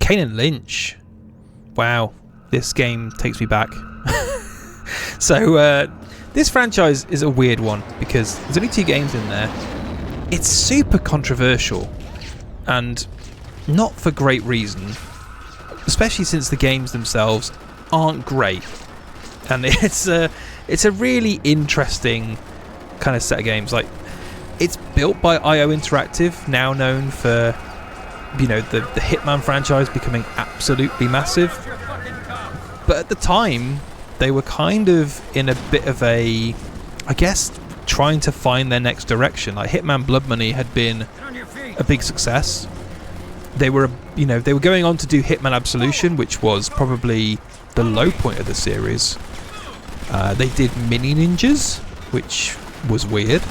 Kane and Lynch. Wow, this game takes me back. So this franchise is a weird one because there's only 2 games in there. It's super controversial and not for great reason, especially since the games themselves aren't great. And it's a really interesting kind of set of games. Like, it's built by IO Interactive, now known for, you know, the Hitman franchise becoming absolutely massive. But at the time, they were kind of in a bit of a, I guess, trying to find their next direction. Like, Hitman Blood Money had been a big success. They were going on to do Hitman Absolution, which was probably the low point of the series. They did Mini Ninjas, which was weird.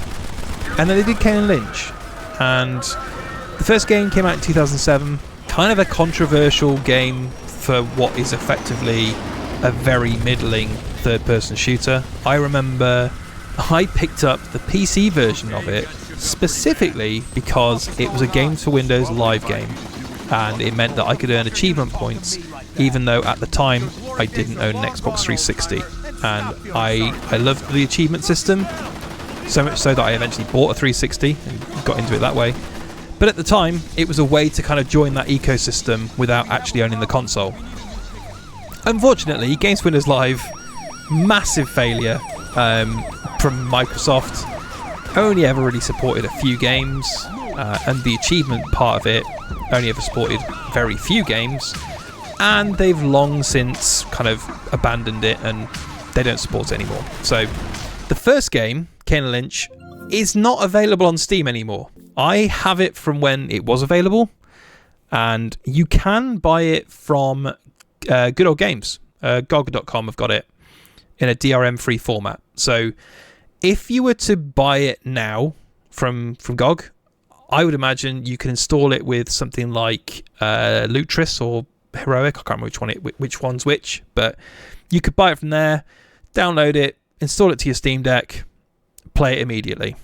And then they did Kane and Lynch. And the first game came out in 2007. Kind of a controversial game for what is effectively a very middling third-person shooter. I remember I picked up the PC version of it specifically because it was a Games for Windows live game, and it meant that I could earn achievement points even though at the time I didn't own an Xbox 360. And I loved the achievement system, so much so that I eventually bought a 360 and got into it that way. But at the time, it was a way to kind of join that ecosystem without actually owning the console. Unfortunately, Games for Windows Live, massive failure from Microsoft. Only ever really supported a few games, and the achievement part of it only ever supported very few games. And they've long since kind of abandoned it, and they don't support it anymore. So the first game, Kane and Lynch, is not available on Steam anymore. I have it from when it was available, and you can buy it from Good Old Games. GOG.com have got it in a DRM-free format. So if you were to buy it now from GOG, I would imagine you can install it with something like Lutris or Heroic. I can't remember which one's which, but you could buy it from there, download it, install it to your Steam Deck, play it immediately.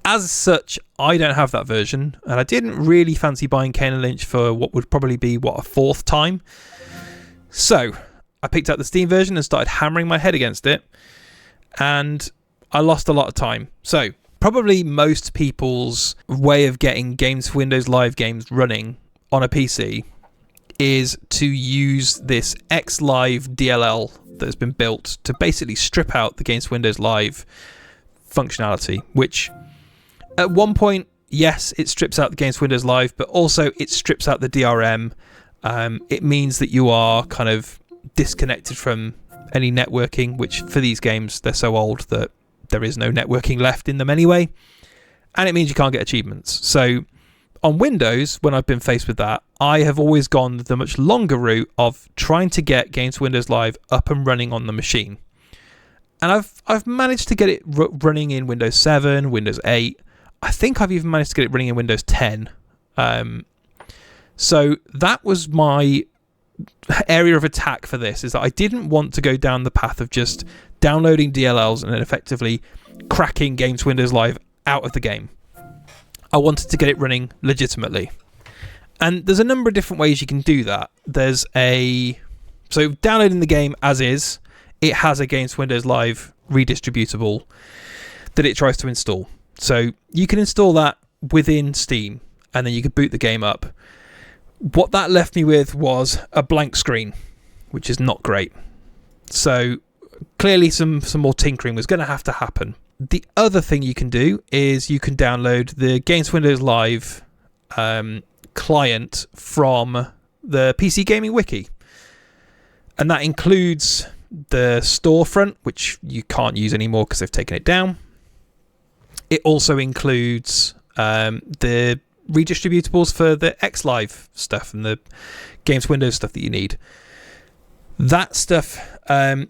As such, I don't have that version, and I didn't really fancy buying Kane and Lynch for what would probably be, a 4th time. So I picked up the Steam version and started hammering my head against it, and I lost a lot of time. So probably most people's way of getting Games for Windows Live games running on a PC is to use this X-Live DLL that has been built to basically strip out the Games for Windows Live functionality, which at one point, yes, it strips out the Games for Windows Live, but also it strips out the DRM. It means that you are kind of disconnected from any networking, which for these games, they're so old that there is no networking left in them anyway. And it means you can't get achievements. So on Windows, when I've been faced with that, I have always gone the much longer route of trying to get Games for Windows Live up and running on the machine. And I've managed to get it running in Windows 7, Windows 8. I think I've even managed to get it running in Windows 10. So that was my area of attack for this, is that I didn't want to go down the path of just downloading DLLs and then effectively cracking Games for Windows Live out of the game. I wanted to get it running legitimately. And there's a number of different ways you can do that. So downloading the game as is, it has a Games for Windows Live redistributable that it tries to install. So you can install that within Steam, and then you can boot the game up. What that left me with was a blank screen, which is not great. So clearly some more tinkering was going to have to happen. The other thing you can do is you can download the Games for Windows Live client from the PC Gaming Wiki. And that includes the storefront, which you can't use anymore because they've taken it down. It also includes the redistributables for the X-Live stuff and the Games for Windows stuff that you need. That stuff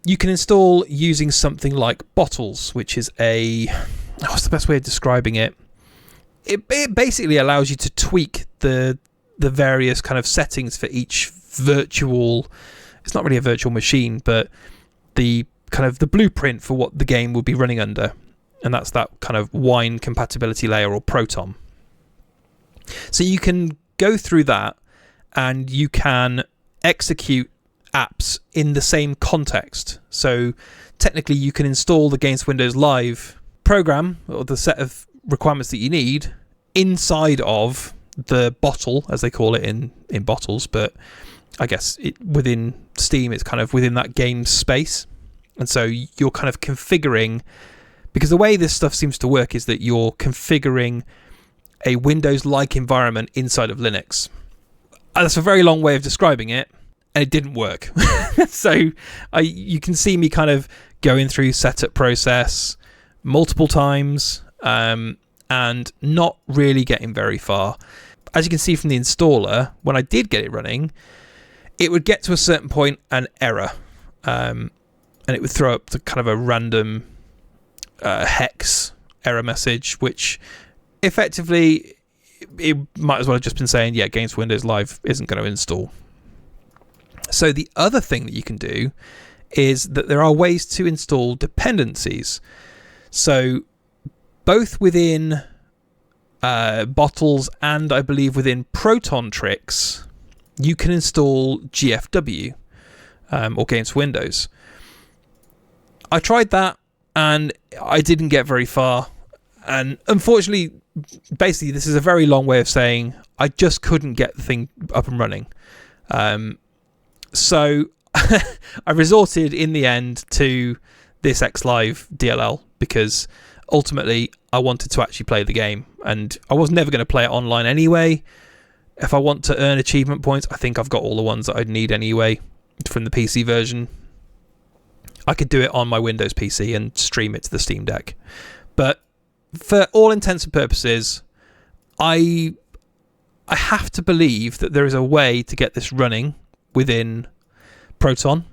you can install using something like Bottles, which is what's the best way of describing it? It basically allows you to tweak the various kind of settings for each virtual. It's not really a virtual machine, but the kind of the blueprint for what the game will be running under, and that's that kind of Wine compatibility layer or Proton. So you can go through that and you can execute apps in the same context. So technically you can install the Games Windows Live program, or the set of requirements that you need, inside of the bottle, as they call it in bottles, but I guess within Steam it's kind of within that game space. And so you're kind of configuring, because the way this stuff seems to work is that you're configuring a Windows-like environment inside of Linux. That's a very long way of describing it, and it didn't work. So you can see me kind of going through setup process multiple times, and not really getting very far. As you can see from the installer, when I did get it running, it would get to a certain point and error, and it would throw up the kind of a random hex error message, which effectively it might as well have just been saying, yeah, Games Windows Live isn't going to install. So the other thing that you can do is that there are ways to install dependencies. So both within bottles and I believe within Proton Tricks, you can install GFW or Games Windows. I tried that and I didn't get very far. And unfortunately, basically, this is a very long way of saying I just couldn't get the thing up and running. So I resorted in the end to this XLive DLL because ultimately I wanted to actually play the game, and I was never going to play it online anyway. If I want to earn achievement points, I think I've got all the ones that I'd need anyway from the PC version. I could do it on my Windows PC and stream it to the Steam Deck. But for all intents and purposes, I have to believe that there is a way to get this running within Proton,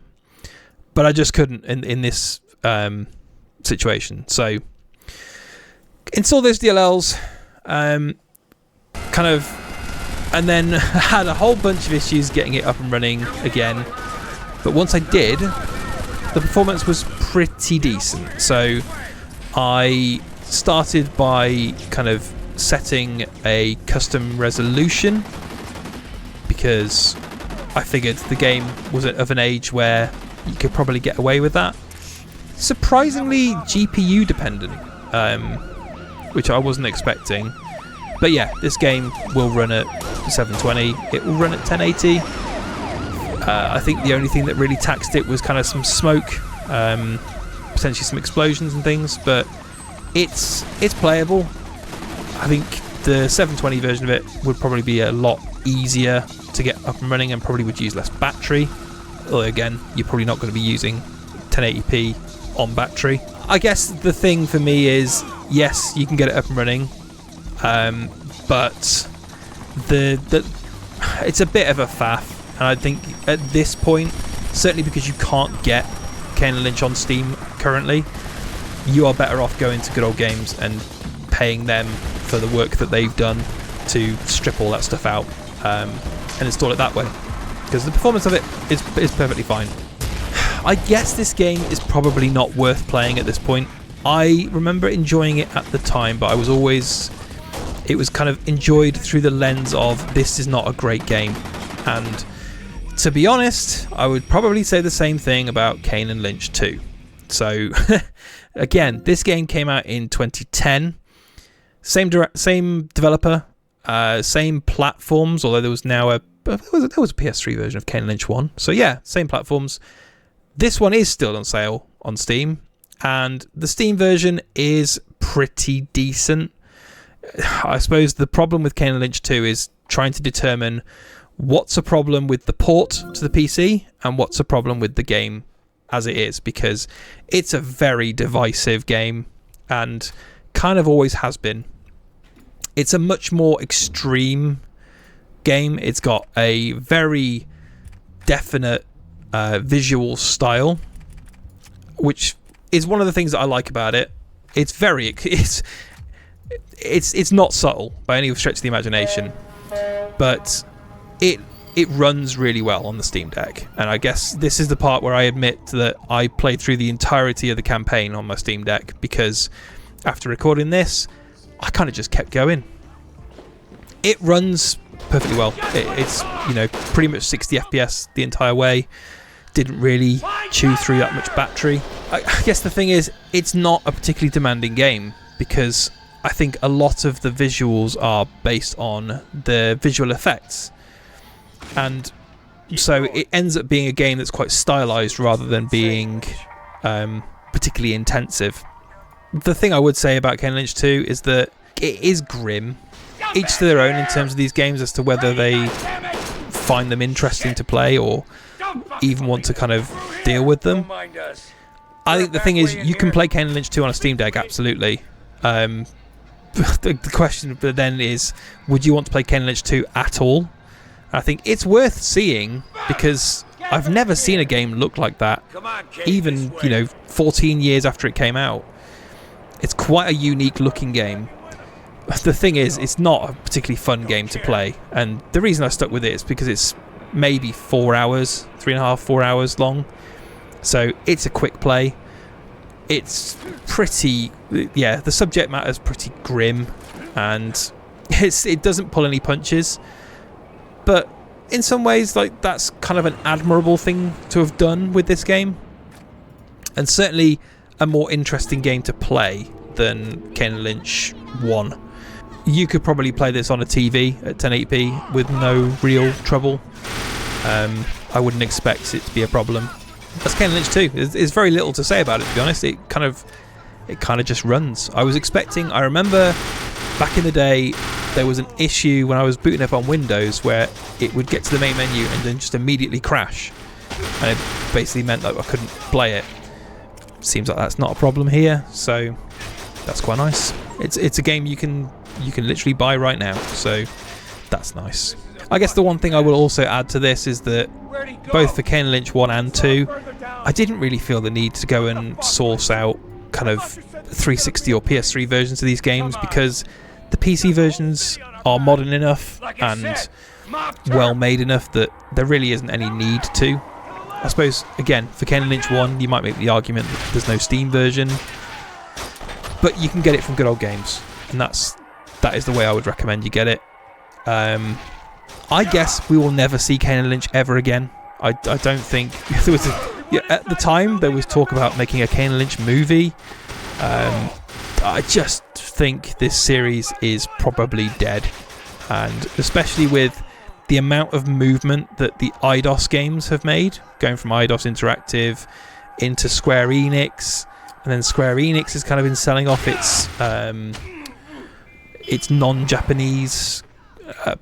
but I just couldn't in this situation. So install those DLLs, and then had a whole bunch of issues getting it up and running again. But once I did, the performance was pretty decent. So I started by kind of setting a custom resolution because I figured the game was of an age where you could probably get away with that. Surprisingly GPU dependent, which I wasn't expecting. But yeah, this game will run at 720. It will run at 1080. I think the only thing that really taxed it was kind of some smoke, potentially some explosions and things, but it's playable. I think the 720 version of it would probably be a lot easier to get up and running and probably would use less battery. Although again, you're probably not going to be using 1080p on battery. I guess the thing for me is, yes, you can get it up and running, but it's a bit of a faff. And I think at this point, certainly because you can't get Kane Lynch on Steam currently, you are better off going to Good Old Games and paying them for the work that they've done to strip all that stuff out and install it that way. Because the performance of it is perfectly fine. I guess this game is probably not worth playing at this point. I remember enjoying it at the time, but it was kind of enjoyed through the lens of this is not a great game. And to be honest, I would probably say the same thing about Kane and Lynch 2. So again, this game came out in 2010. Same developer, same platforms, although there was now there was a PS3 version of Kane and Lynch 1. So yeah, same platforms. This one is still on sale on Steam, and the Steam version is pretty decent. I suppose the problem with Kane and Lynch 2 is trying to determine what's a problem with the port to the PC and what's a problem with the game as it is, because it's a very divisive game and kind of always has been. It's a much more extreme game. It's got a very definite visual style, which is one of the things that I like about it. It's not subtle by any stretch of the imagination, but it runs really well on the Steam Deck. And I guess this is the part where I admit that I played through the entirety of the campaign on my Steam Deck, because after recording this, I kind of just kept going. It runs perfectly well. It's, you know, pretty much 60 FPS the entire way. Didn't really chew through that much battery. I guess the thing is, it's not a particularly demanding game because I think a lot of the visuals are based on the visual effects. And so it ends up being a game that's quite stylized rather than being particularly intensive. The thing I would say about Kane Lynch 2 is that it is grim, each to their own in terms of these games as to whether they find them interesting to play or even want to kind of deal with them. I think the thing is, you can play Kane Lynch 2 on a Steam Deck, absolutely. The question then is, would you want to play Kane Lynch 2 at all? I think it's worth seeing because I've never seen a game look like that, even, you know, 14 years after it came out. It's quite a unique looking game. The thing is, it's not a particularly fun game to play, and the reason I stuck with it is because it's maybe 4 hours, 3.5, 4 hours long. So it's a quick play. It's pretty, yeah, the subject matter is pretty grim, and it doesn't pull any punches. But in some ways, like, that's kind of an admirable thing to have done with this game, and certainly a more interesting game to play than Kane Lynch 1. You could probably play this on a TV at 1080p with no real trouble. I wouldn't expect it to be a problem. That's Kane Lynch 2. There's very little to say about it, to be honest. It kind of just runs. I remember back in the day there was an issue when I was booting up on Windows where it would get to the main menu and then just immediately crash, and it basically meant that I couldn't play it. Seems like that's not a problem here, so that's quite nice. It's a game you can literally buy right now, so that's nice. I guess the one thing I will also add to this is that both for Kane Lynch 1 and 2, I didn't really feel the need to go and source out kind of 360 or PS3 versions of these games because the PC versions are modern enough and well made enough that there really isn't any need to. I suppose, again, for Kane Lynch 1, you might make the argument that there's no Steam version, but you can get it from Good Old Games, and that is the way I would recommend you get it. I guess we will never see Kane Lynch ever again. I don't think there was at the time there was talk about making a Kane Lynch movie. I just think this series is probably dead, and especially with the amount of movement that the Eidos games have made, going from Eidos Interactive into Square Enix, and then Square Enix has kind of been selling off its non-Japanese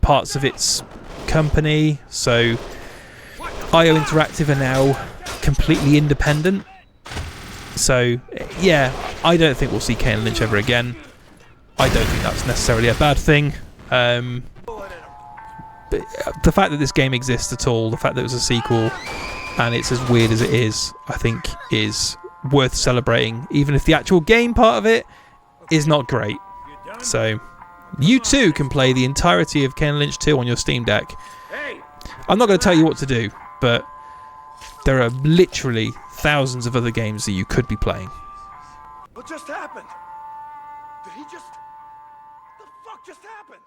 parts of its company, so IO Interactive are now completely independent. So yeah, I don't think we'll see Kane Lynch ever again. I don't think that's necessarily a bad thing. But the fact that this game exists at all, the fact that it was a sequel and it's as weird as it is, I think is worth celebrating, even if the actual game part of it is not great. So you too can play the entirety of Kane Lynch 2 on your Steam Deck. I'm not going to tell you what to do, but there are literally thousands of other games that you could be playing. What just happened? Did he just... The fuck just happened?